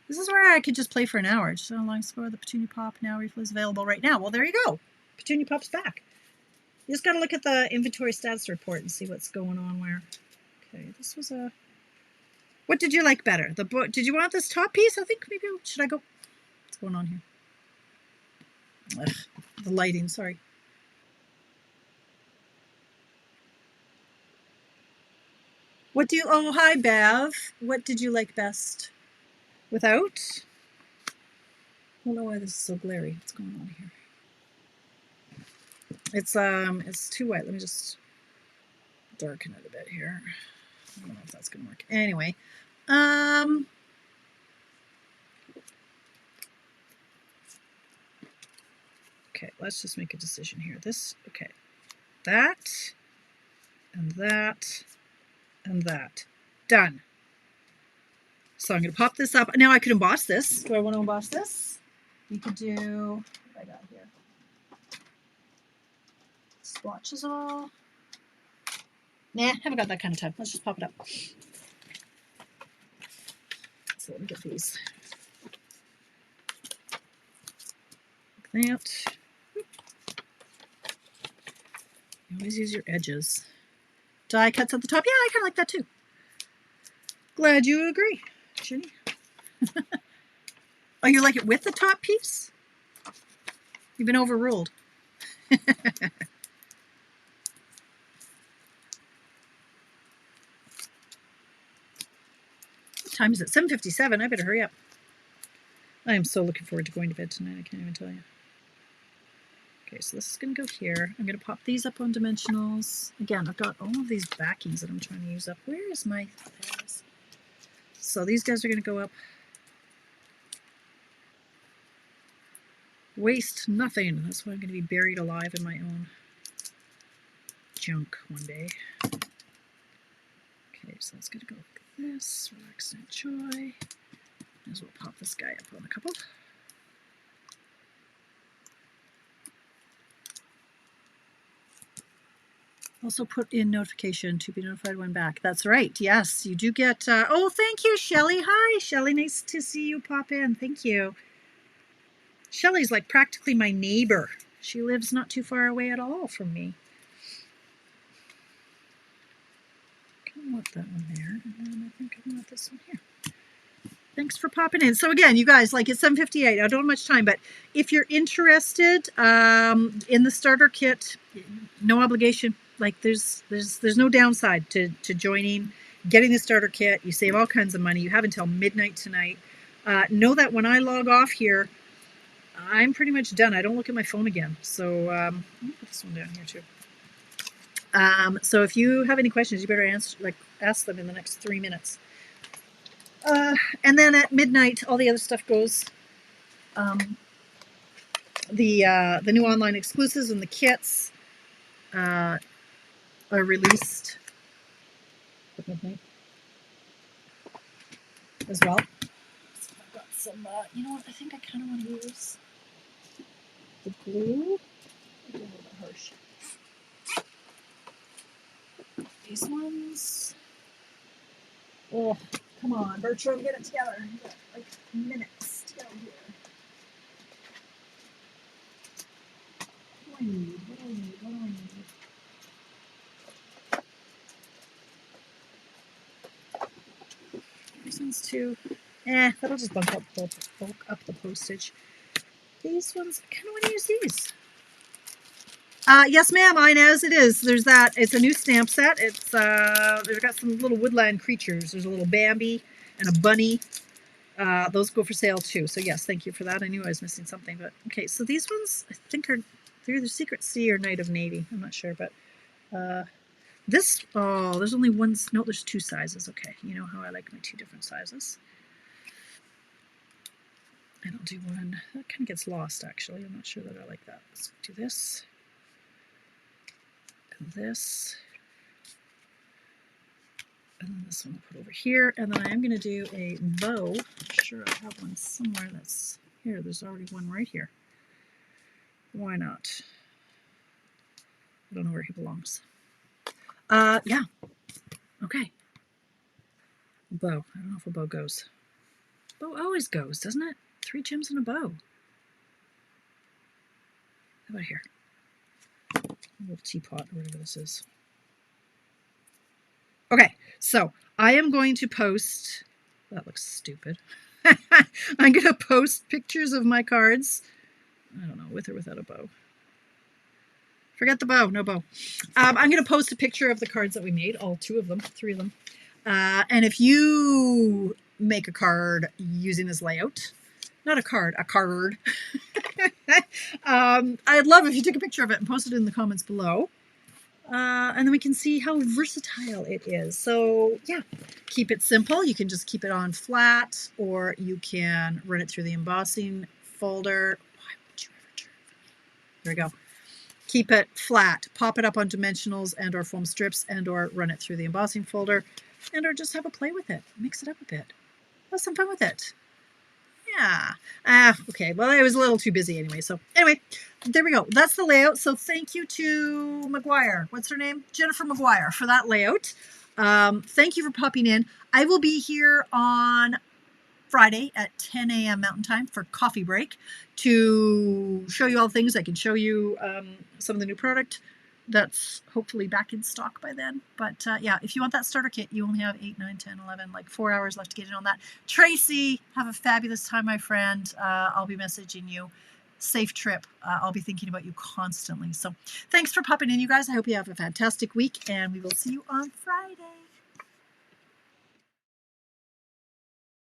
this is where I could just play for an hour. Just how long score the Petunia Pop now refill is available right now. Well, there you go. Petunia Pop's back. You just got to look at the inventory status report and see what's going on where. Okay, this was a... What did you like better? The book? Did you want this top piece? I think maybe... Should I go... What's going on here? Ugh, the lighting, sorry. What do you... Oh, hi, Bev. What did you like best? Without? I don't know why this is so glary. What's going on here? It's too white. Let me just darken it a bit here. I don't know if that's gonna work. Anyway, okay, let's just make a decision here. This, okay, that, and that, and that. Done. So I'm gonna pop this up. Now I could emboss this. Do I want to emboss this? You could do, what I got here? Swatches all. Nah, haven't got that kind of time. Let's just pop it up. So let me get these. Like that. You always use your edges. Die cuts at the top. Yeah, I kind of like that too. Glad you agree, Jenny. Oh, you like it with the top piece? You've been overruled. What time is it? 7:57. I better hurry up. I am so looking forward to going to bed tonight. I can't even tell you. Okay, so this is going to go here. I'm going to pop these up on dimensionals. Again, I've got all of these backings that I'm trying to use up. Where is my... So these guys are going to go up. Waste nothing. That's why I'm going to be buried alive in my own junk one day. Okay, so that's going to go like this. Relax and enjoy. Might as well pop this guy up on a couple. Also put in notification to be notified when back. That's right. Yes, you do get... oh, thank you, Shelly. Hi, Shelly. Nice to see you pop in. Thank you. Shelly's like practically my neighbor. She lives not too far away at all from me. I want that one there. And then I think I want this one here. Thanks for popping in. So again, you guys, like it's 7:58. I don't have much time, but if you're interested in the starter kit, no obligation. Like there's no downside to joining, getting the starter kit. You save all kinds of money. You have until midnight tonight. Know that when I log off here, I'm pretty much done. I don't look at my phone again. So let me put this one down here too. So if you have any questions, you better ask them in the next 3 minutes. And then at midnight, all the other stuff goes. The new online exclusives and the kits are released at midnight as well. So I've got some. You know what? I think I kind of want to use the glue. A little bit harsh. These ones. Oh, come on, Bertram, get it together. You got like minutes to go here. What do I need? What do I need? What do I need? These ones too. That'll just bulk up the postage. These ones, I kind of want to use these. Yes, ma'am, Inez, it is. There's that. It's a new stamp set. It's they've got some little woodland creatures. There's a little Bambi and a bunny. Those go for sale too. So yes, thank you for that. I knew I was missing something, but okay. So these ones, I think they're either Secret Sea or Night of Navy. I'm not sure, but This, oh, there's only one, no, there's two sizes. Okay, you know how I like my two different sizes. And I'll do one, that kind of gets lost actually. I'm not sure that I like that. Let's do this. And this. And then this one I'll put over here. And then I am going to do a bow. I'm sure I have one somewhere that's here. There's already one right here. Why not? I don't know where he belongs. Yeah. Okay. Bow. I don't know if a bow goes. Bow always goes, doesn't it? 3 gems and a bow. How about here? A little teapot or whatever this is. Okay, so I am going to post, that looks stupid. I'm going to post pictures of my cards. I don't know, with or without a bow. Forget the bow, no bow. I'm going to post a picture of the cards that we made, all 2 of them, 3 of them. And if you make a card using this layout, not a card, a card, I'd love if you took a picture of it and posted it in the comments below. And then we can see how versatile it is. So yeah, keep it simple. You can just keep it on flat, or you can run it through the embossing folder. Why would you ever turn? There we go. Keep it flat, pop it up on dimensionals and or foam strips, and or run it through the embossing folder, and or just have a play with it. Mix it up a bit. Have some fun with it. Yeah. Okay. Well, I was a little too busy anyway. So anyway, there we go. That's the layout. So thank you to McGuire. What's her name? Jennifer McGuire for that layout. Thank you for popping in. I will be here on Friday at 10 a.m. Mountain Time for coffee break to show you all the things. I can show you some of the new product that's hopefully back in stock by then. But yeah, if you want that starter kit, you only have 8, 9, 10, 11, like 4 hours left to get in on that. Tracy, have a fabulous time, my friend. I'll be messaging you. Safe trip. I'll be thinking about you constantly. So thanks for popping in, you guys. I hope you have a fantastic week, and we will see you on Friday.